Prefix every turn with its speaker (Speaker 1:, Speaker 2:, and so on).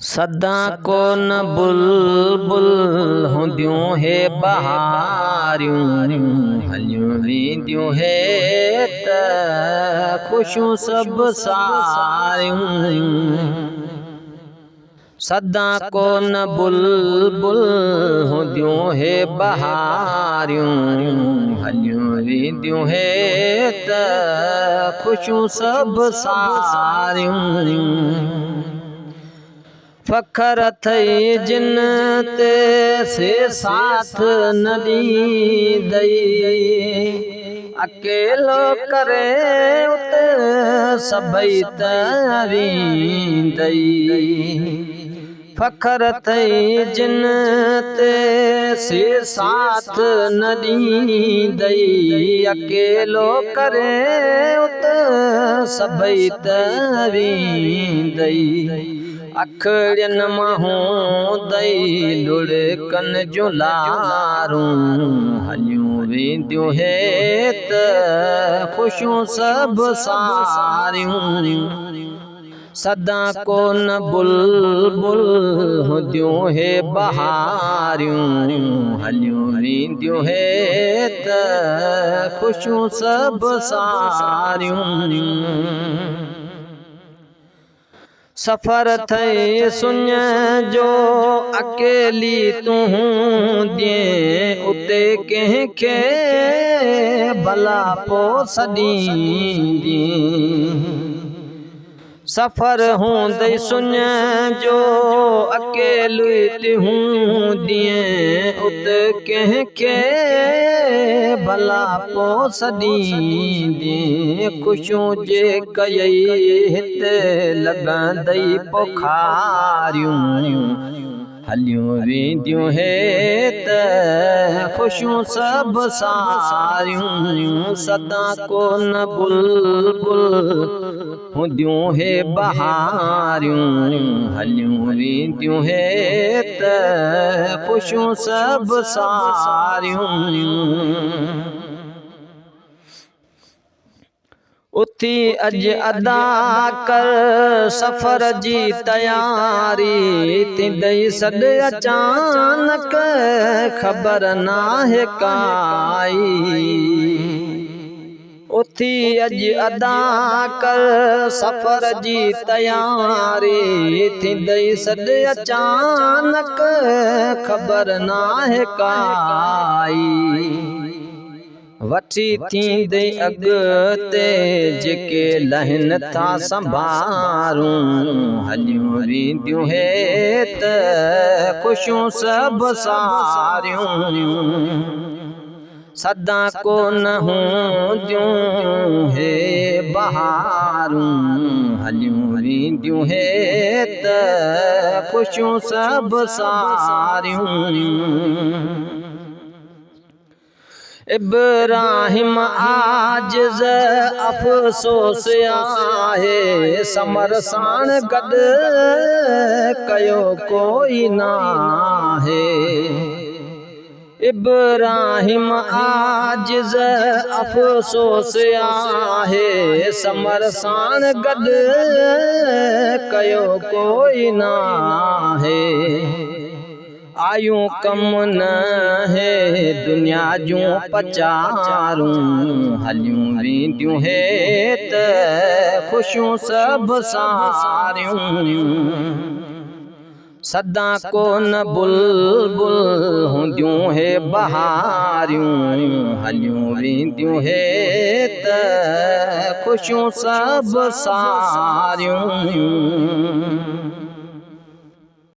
Speaker 1: सदा को न बुलबुल हूंदियूं हे बहारियूं हलियूं वेंदियूं हे त ख़ुशियूं सभु सारियूं। सदा को न बुलबुल हूंदियूं हे बहारियूं हलियूं वेंदियूं हे त ख़ुशियूं सभु सारियूं। फ़ख़्र अथई जिन ते से साथ न ॾींदई अकेलो करे उते सभई तरींदई। फ़ख़्र अथई जिन ते से साथ न ॾींदई अकेलो करे उते सभई तरींदई। अखड़ियनि मां हूंदई लुड़कन जूं लारूं हलियूं वेंदियूं हे त ख़ुशियूं सभु सारियूं। सदा को न बुलबुल हूंदियूं हे बहारियूं हलियूं वेंदियूं हे त ख़ुशियूं सभु सारियूं। सफ़र अथई सुञ जो अकेली तूं हूंदीअं उते कंहिंखे भला पोइ सॾींदीअं। सफ़र हूंदई सुञ जो अकेली तूं हूंदीअं उते कंहिंखे भला पोइ सॾींदीअं। ख़ुशियूं जे कयई हिते लॻंदई पोखारियूं हलियूं वेंदियूं हे त ख़ुशियूं सभु सारियूं। सदा को न बुलबुल हूंदियूं हे बहारियूं हलियूं वेंदियूं हे त ख़ुशियूं सभु सारियूं। उथी अॼु अदा कर सफ़र जी तयारी थींदई सॾु अचानक ख़बर नाहे काई। उथी अॼु अदा कर सफ़र जी तयारी थींदई सॾु अचानक ख़बर नाहे काई। वठी थींदई अॻिते जेके लहनि था संभारूं हलियूं वेंदियूं हे त ख़ुशियूं सभु सारियूं। सदा को न हूंदियूं हे बहारूं हलियूं वेंदियूं हे त ख़ुशियूं सभु सारियूं। इब्राहिम आजिज़ अफ़सोस आहे समर साण गॾु कयो कोई नाहे। इब्राहिम आजिज़ अफ़सोस आहे समर साण गॾु कयो कोई नाहे। आयूं कम न हे दुनिया जूं पचारूं हलियूं वेंदियूं हे त ख़ुशियूं सभु सारियूं। सदा को न बुलबुल हूंदियूं हे बहारियूं हलियूं वेंदियूं हे त ख़ुशियूं सभु सारियूं।